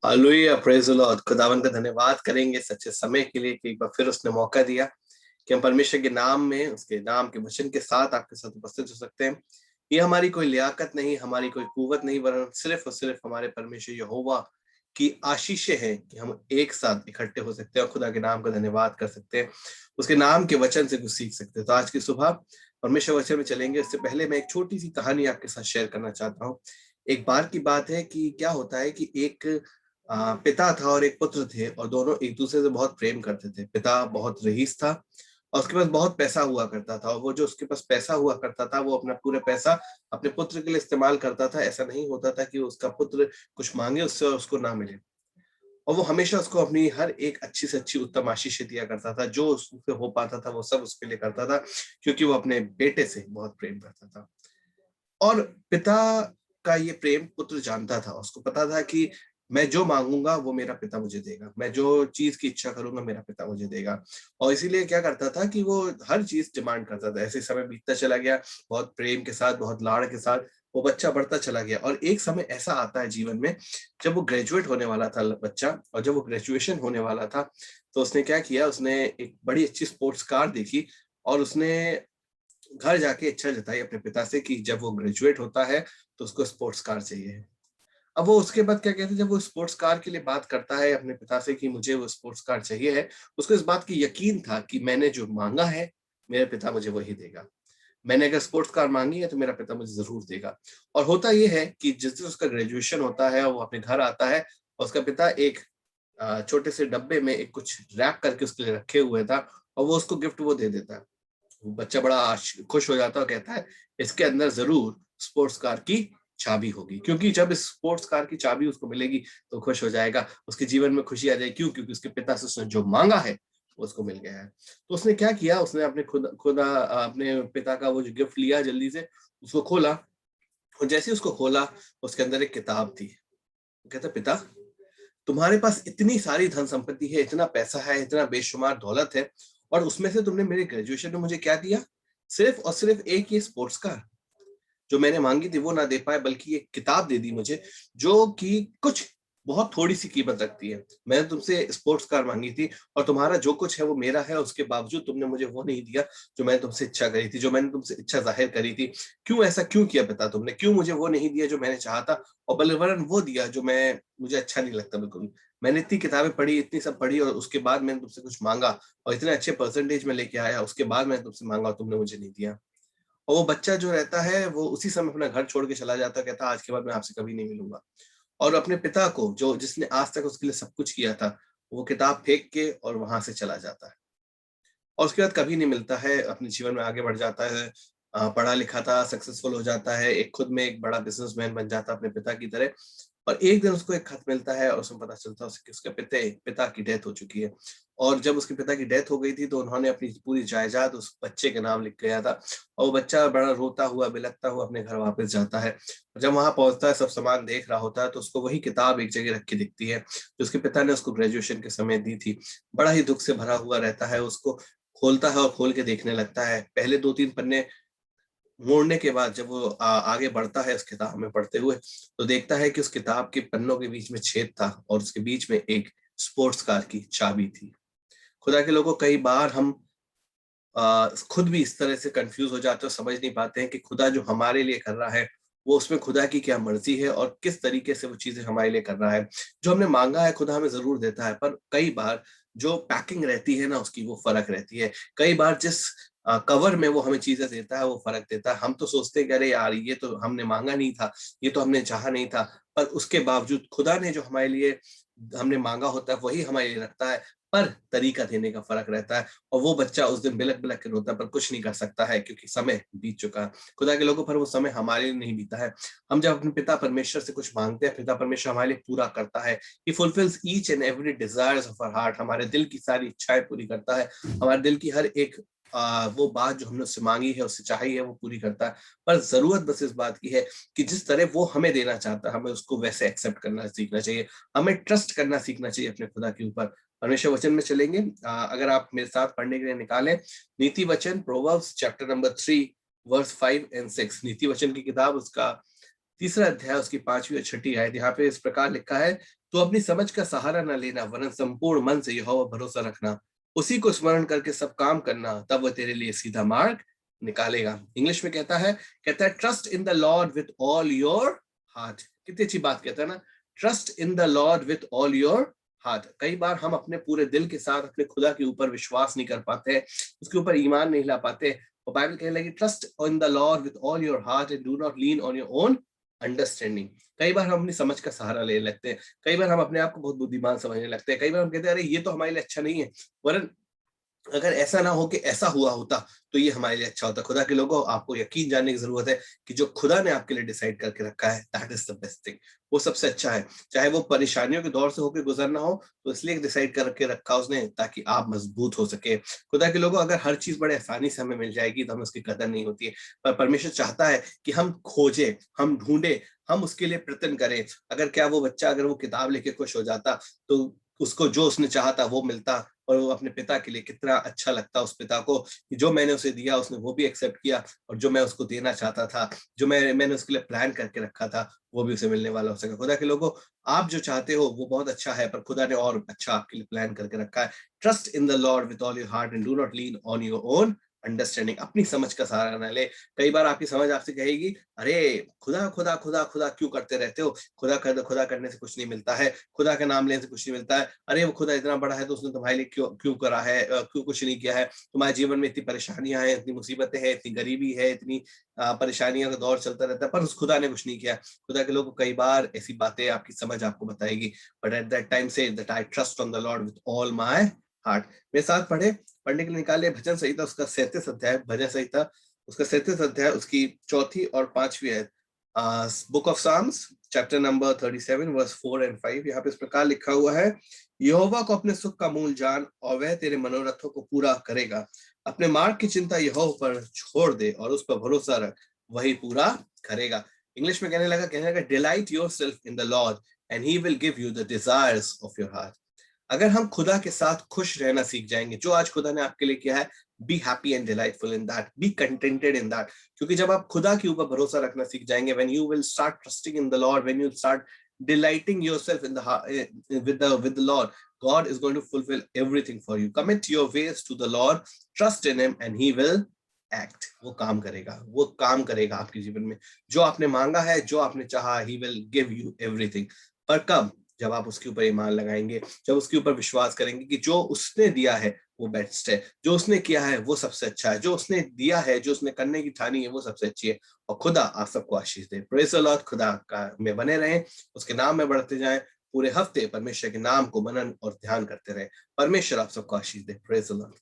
Hallelujah, praise the Lord. खुदावन का धन्यवाद करेंगे सच्चे समय के लिए कि एक बार फिर उसने मौका दिया कि हम परमेश्वर के नाम में, उसके नाम के वचन के साथ आपके साथ उपस्थित हो सकते हैं। ये हमारी कोई लियाकत नहीं, हमारी कोई कुव्वत नहीं, वरन सिर्फ और सिर्फ हमारे परमेश्वर यहोवा की आशीषें हैं कि हम एक साथ इकट्ठे हो सकते हैं और खुदा के नाम का धन्यवाद कर सकते हैं, उसके नाम के वचन से कुछ सीख सकते हैं। तो आज की सुबह परमेश्वर वचन में चलेंगे। उससे पहले मैं एक छोटी सी कहानी आपके साथ शेयर करना चाहता हूँ। एक बार की बात है कि क्या होता है कि एक पिता था और एक पुत्र थे और दोनों एक दूसरे से बहुत प्रेम करते थे। पिता बहुत रईस था और उसके पास बहुत पैसा हुआ करता था, और वो जो उसके पास पैसा हुआ करता था वो अपना पूरा पैसा अपने पुत्र के लिए इस्तेमाल करता था। ऐसा नहीं होता था कि उसका पुत्र कुछ मांगे उससे और उसको ना मिले, और वो हमेशा उसको अपनी हर एक अच्छी से अच्छी उत्तम आशीष दिया करता था। जो उससे हो पाता था वो सब उसके लिए करता था, क्योंकि वो अपने बेटे से बहुत प्रेम करता था। और पिता का ये प्रेम पुत्र जानता था। उसको पता था कि मैं जो मांगूंगा वो मेरा पिता मुझे देगा, मैं जो चीज की इच्छा करूंगा मेरा पिता मुझे देगा। और इसीलिए क्या करता था कि वो हर चीज डिमांड करता था। ऐसे समय बीतता चला गया, बहुत प्रेम के साथ, बहुत लाड़ के साथ वो बच्चा बढ़ता चला गया। और एक समय ऐसा आता है जीवन में जब वो ग्रेजुएट होने वाला था बच्चा, और जब वो ग्रेजुएशन होने वाला था तो उसने क्या किया, उसने एक बड़ी अच्छी स्पोर्ट्स कार देखी और उसने घर जाके इच्छा जताई अपने पिता से कि जब वो ग्रेजुएट होता है तो उसको स्पोर्ट्स कार चाहिए। अब वो उसके बाद क्या कहते हैं, जब वो स्पोर्ट्स कार के लिए बात करता है अपने पिता से कि मुझे वो स्पोर्ट्स कार चाहिए है, उसको इस बात की यकीन था कि मैंने जो मांगा है मेरे पिता मुझे वही देगा। मैंने अगर स्पोर्ट्स कार मांगी है तो मेरा पिता मुझे जरूर देगा। और होता ये है कि जिस दिन उसका ग्रेजुएशन होता है वो अपने घर आता है और उसका पिता एक छोटे से डब्बे में एक कुछ रैप करके उसके लिए रखे हुए था, और वो उसको गिफ्ट वो दे देता है। बच्चा बड़ा खुश हो जाता है और कहता है इसके अंदर जरूर स्पोर्ट्स कार की चाबी होगी, क्योंकि जब इस स्पोर्ट्स कार की चाबी उसको मिलेगी तो खुश हो जाएगा, उसके जीवन में खुशी आ जाएगी। क्यों? क्योंकि उसके पिता से उसने जो मांगा है वो उसको मिल गया है। तो उसने क्या किया, उसने अपने अपने पिता का वो जो गिफ्ट लिया, जल्दी से उसको खोला, और जैसे ही उसको खोला उसके अंदर एक किताब थी। वो कहता, पिता तुम्हारे पास इतनी सारी धन संपत्ति है, इतना पैसा है, इतना बेशुमार दौलत है, और उसमें से तुमने मेरे ग्रेजुएशन में मुझे क्या दिया? सिर्फ और सिर्फ एक ये स्पोर्ट्स कार। जो मैंने मांगी थी वो ना दे पाए, बल्कि ये किताब दे दी मुझे, जो कि कुछ बहुत थोड़ी सी कीमत रखती है। मैंने तुमसे स्पोर्ट्स कार मांगी थी और तुम्हारा जो कुछ है वो मेरा है, उसके बावजूद तुमने मुझे वो नहीं दिया जो मैंने तुमसे इच्छा करी थी, जो मैंने तुमसे इच्छा जाहिर करी थी। क्यों ऐसा क्यों किया पिता तुमने? क्यों मुझे वो नहीं दिया जो मैंने चाहा था, और बल्कि वो दिया जो मुझे अच्छा नहीं लगता बिल्कुल। मैंने इतनी किताबें पढ़ी, इतनी सब पढ़ी, और उसके बाद मैंने तुमसे कुछ मांगा और इतने अच्छे परसेंटेज में लेके आया, उसके बाद मैंने तुमसे मांगा और तुमने मुझे नहीं दिया। और वो बच्चा जो रहता है वो उसी समय अपना घर छोड़ के चला जाता है, कहता आज के बाद मैं आपसे कभी नहीं मिलूंगा। और अपने पिता को, जो जिसने आज तक उसके लिए सब कुछ किया था, वो किताब फेंक के और वहां से चला जाता है। और उसके बाद कभी नहीं मिलता है, अपने जीवन में आगे बढ़ जाता है। पढ़ा लिखा था, सक्सेसफुल हो जाता है, एक खुद में एक बड़ा बिजनेसमैन बन जाता है अपने पिता की तरह। और एक दिन उसको एक खत मिलता है और उसमें पता चलता है उसे कि उसके पिता की डेथ हो चुकी है। और जब उसके पिता की डेथ हो गई थी तो उन्होंने अपनी पूरी जायदाद उस बच्चे के नाम लिख गया था। और वो बच्चा बड़ा रोता हुआ बिलखता हुआ अपने घर वापस जाता है। जब वहां पहुंचता है, सब सामान देख रहा होता है, तो उसको वही किताब एक जगह रखी दिखती है जो उसके पिता ने उसको ग्रेजुएशन के समय दी थी। बड़ा ही दुख से भरा हुआ रहता है, उसको खोलता है और खोल के देखने लगता है। पहले दो तीन पन्ने मोड़ने के बाद जब वो आगे बढ़ता है उस किताब में पढ़ते हुए, तो देखता है कि उस किताब के पन्नों के बीच में छेद था और उसके बीच में एक स्पोर्ट्स कार की चाबी थी। खुदा के लोगों, कई बार हम खुद भी इस तरह से कंफ्यूज हो जाते हैं, समझ नहीं पाते हैं कि खुदा जो हमारे लिए कर रहा है वो उसमें खुदा की क्या मर्जी है और किस तरीके से वो चीजें हमारे लिए कर रहा है। जो हमने मांगा है खुदा हमें जरूर देता है, पर कई बार जो पैकिंग रहती है ना उसकी वो फर्क रहती है। कई बार जिस कवर में वो हमें चीजें देता है वो फर्क देता है। हम तो सोचते हैं कि अरे यार ये तो हमने मांगा नहीं था, ये तो हमने चाहा नहीं था, पर उसके बावजूद खुदा ने जो हमारे लिए हमने मांगा होता है वही हमारे लिए रखता है, पर तरीका देने का फर्क रहता है। और वो बच्चा उस दिन बिलक बिलक के रोता है, पर कुछ नहीं कर सकता है क्योंकि समय बीत चुका है। खुदा के लोगों पर वो समय हमारे लिए नहीं बीता है। हम जब अपने पिता परमेश्वर से कुछ मांगते हैं, पिता परमेश्वर हमारे लिए पूरा करता है। He fulfils each and every desires of our heart. हमारे दिल की सारी इच्छाएं पूरी करता है। हमारे दिल की हर एक वो बात जो हमने उससे मांगी है, उससे चाही है, वो पूरी करता है। पर जरूरत बस इस बात की है कि जिस तरह वो हमें देना चाहता है हमें उसको वैसे एक्सेप्ट करना सीखना चाहिए। हमें ट्रस्ट करना सीखना चाहिए अपने खुदा के ऊपर। परमेश्वर वचन में चलेंगे। अगर आप मेरे साथ पढ़ने के लिए निकालें नीति वचन, proverbs chapter number 3 verse 5 and 6। नीति वचन की किताब, उसका तीसरा अध्याय उसकी 5वीं और 6ठी आयत, यहाँ पे इस प्रकार लिखा है, तो अपनी समझ का सहारा न लेना, वरन संपूर्ण मन से यहोवा भरोसा रखना, उसी को स्मरण करके सब काम करना, तब वह तेरे लिए सीधा मार्ग निकालेगा। इंग्लिश में कहता है trust in the Lord with all your heart. कितनी अच्छी बात कहता है ना, trust in the Lord with all your heart. कई बार हम अपने पूरे दिल के साथ अपने खुदा के ऊपर विश्वास नहीं कर पाते, उसके ऊपर ईमान नहीं ला पाते। और बाइबल कहने लगी trust in the Lord with all your heart and do not lean on your own understanding. कई बार हम अपनी समझ का सहारा ले लगते हैं, कई बार हम अपने आप को बहुत बुद्धिमान समझने लगते हैं, कई बार हम कहते हैं अरे ये तो हमारे लिए अच्छा नहीं है, वरन अगर ऐसा ना हो कि ऐसा हुआ होता तो ये हमारे लिए अच्छा होता। खुदा के लोगों, आपको यकीन जानने की जरूरत है कि जो खुदा ने आपके लिए डिसाइड करके रखा है, that is the best thing, वो सबसे अच्छा है। चाहे वो परेशानियों के दौर से होकर गुजरना हो, तो इसलिए डिसाइड करके रखा उसने ताकि आप मजबूत हो सके। खुदा के लोगों, अगर हर चीज बड़े आसानी से हमें मिल जाएगी तो हमें उसकी कदर नहीं होती है, पर परमेश्वर चाहता है कि हम खोजें, हम ढूंढे, हम उसके लिए प्रयत्न करें। अगर क्या वो बच्चा, अगर वो किताब लेके खुश हो जाता तो उसको जो उसने चाहा था वो मिलता, और वो अपने पिता के लिए कितना अच्छा लगता उस पिता को कि जो मैंने उसे दिया उसने वो भी एक्सेप्ट किया, और जो मैं उसको देना चाहता था, जो मैंने उसके लिए प्लान करके रखा था, वो भी उसे मिलने वाला हो सका। खुदा के लोगों, आप जो चाहते हो वो बहुत अच्छा है, पर खुदा ने और अच्छा आपके लिए प्लान करके रखा है। Trust in the Lord with all your heart and do not lean on your own understanding. अपनी समझ का सहारा ना ले। कई बार आपकी समझ आपसे कहेगी अरे खुदा खुदा खुदा खुदा क्यों करते रहते हो, खुदा करने से कुछ नहीं मिलता है, खुदा का नाम लेने से कुछ नहीं मिलता है, अरे वो खुदा इतना बड़ा है तो उसने तुम्हारे लिए क्यों क्यों करा है, क्यों कुछ नहीं किया है, तुम्हारे जीवन में इतनी परेशानियां हैं, इतनी मुसीबतें हैं, इतनी गरीबी है, इतनी परेशानियों का दौर चलता रहता है, पर उस खुदा ने कुछ नहीं किया। खुदा के लोग कई बार ऐसी बातें आपकी समझ आपको बताएगी, but at that time say that I trust on the Lord with all my heart. मेरे साथ पढ़ने के लिए निकाले भजन संहिता उसका 37 अध्याय, भजन संहिता उसका 37 अध्याय, उसकी 4th और 5वीं आयत। Book of Psalms chapter number 37 verse 4 and 5। यहाँ पे इस प्रकार लिखा हुआ है, यहोवा को अपने सुख का मूल जान और वह तेरे मनोरथों को पूरा करेगा। अपने मार्ग की चिंता यहोवा पर छोड़ दे और उस पर भरोसा रख, वही पूरा करेगा। इंग्लिश में कहने लगा delight yourself in the Lord and he will give you the desires of your heart. अगर हम खुदा के साथ खुश रहना सीख जाएंगे, जो आज खुदा ने आपके लिए किया है, be happy and delightful in that, be contented in that. क्योंकि जब आप खुदा के ऊपर भरोसा रखना सीख जाएंगे, when you will start trusting in the Lord, when you start delighting yourself in with the Lord, God is going to fulfill everything for you. Commit your ways to the Lord, trust in him and he will act. वो काम करेगा, वो काम करेगा आपके जीवन में। जो आपने मांगा है, जो आपने चाहा, he will give you everything। पर कब? जब आप उसके ऊपर ईमान लगाएंगे, जब उसके ऊपर विश्वास करेंगे कि जो उसने दिया है वो बेस्ट है, जो उसने किया है वो सबसे अच्छा है, जो उसने दिया है, जो उसने करने की ठानी है वो सबसे अच्छी है। और खुदा आप सबको आशीष दे। Praise the lord. खुदा का में बने रहें, उसके नाम में बढ़ते जाएं, पूरे हफ्ते परमेश्वर के नाम को मनन और ध्यान करते रहें। परमेश्वर आप सबको आशीष दे। Praise the Lord.